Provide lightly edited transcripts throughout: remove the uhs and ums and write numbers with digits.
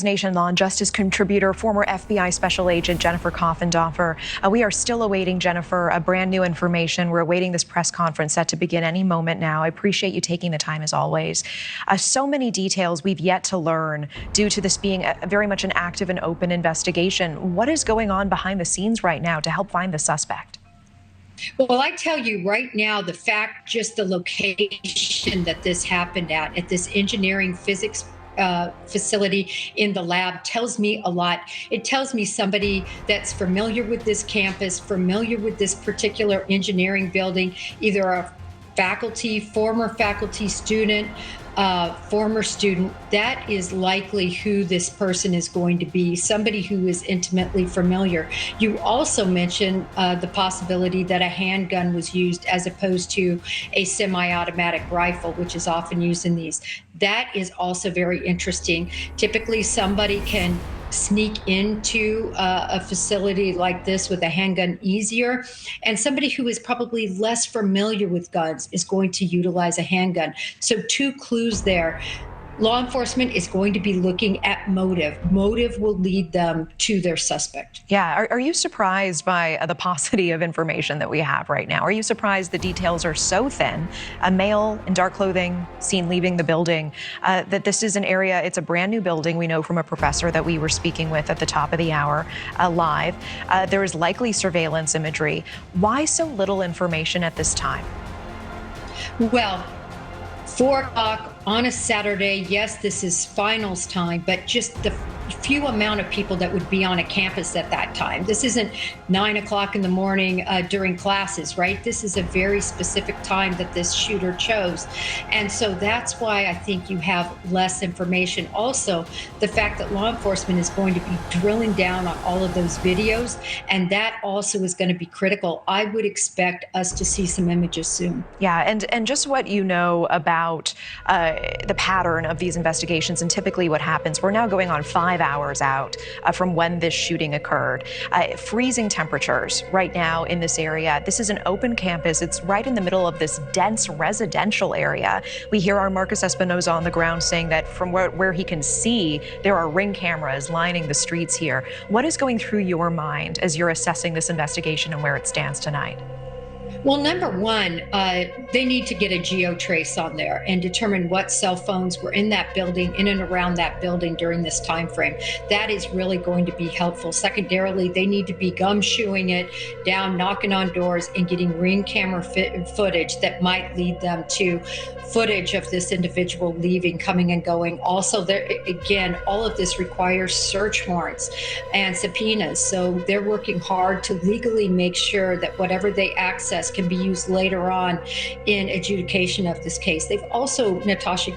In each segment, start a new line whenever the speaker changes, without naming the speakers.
NewsNation law and justice contributor, former FBI Special Agent Jennifer Coffindaffer. We are still awaiting, Jennifer, brand new information. We're awaiting this press conference set to begin any moment now. I appreciate you taking the time as always. So many details we've yet to learn due to this being very much an active and open investigation. What is going on behind the scenes right now to help find the suspect?
Well, I tell you right now, the fact, just the location that this happened at this engineering physics facility in the lab tells me a lot. It tells me somebody that's familiar with this campus, familiar with this particular engineering building, either a faculty, former faculty, student, former student. That is likely who this person is going to be, somebody who is intimately familiar. You also mentioned the possibility that a handgun was used as opposed to a semi-automatic rifle, which is often used in these. That is also very interesting. Typically, somebody can sneak into a facility like this with a handgun easier, and somebody who is probably less familiar with guns is going to utilize a handgun. So two clues there. Law enforcement is going to be looking at motive. Motive will lead them to their suspect.
Yeah. Are you surprised by the paucity of information that we have right now? Are you surprised the details are so thin? A male in dark clothing seen leaving the building, that this is an area, it's a brand new building. We know from a professor that we were speaking with at the top of the hour live. There is likely surveillance imagery. Why so little information at this time?
Well, 4 o'clock on a Saturday, yes, this is finals time, but just the few amount of people that would be on a campus at that time. This isn't 9 o'clock in the morning during classes, right? This is a very specific time that this shooter chose. And so that's why I think you have less information. Also, the fact that law enforcement is going to be drilling down on all of those videos, and that also is going to be critical. I would expect us to see some images soon.
Yeah, and just what you know about the pattern of these investigations and typically what happens. We're now going on 5 hours out from when this shooting occurred. Freezing temperatures right now in this area. This is an open campus. It's right in the middle of this dense residential area. We hear our Marcus Espinoza on the ground saying that from where he can see, there are ring cameras lining the streets here. What is going through your mind as you're assessing this investigation and where it stands tonight?
Well, number one, they need to get a geo-trace on there and determine what cell phones were in that building, in and around that building during this time frame. That is really going to be helpful. Secondarily, they need to be gumshoeing it down, knocking on doors, and getting ring camera footage that might lead them to footage of this individual leaving, coming and going. Also, there, again, all of this requires search warrants and subpoenas. So they're working hard to legally make sure that whatever they access can be used later on in adjudication of this case. They've also, Natasha,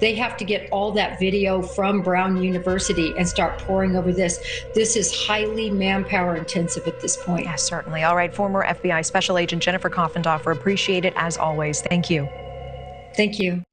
they have to get all that video from Brown University and start pouring over this. This is highly manpower intensive at this point.
Yes, certainly. All right, former FBI Special Agent Jennifer Coffindaffer, appreciate it as always. Thank you.
Thank you.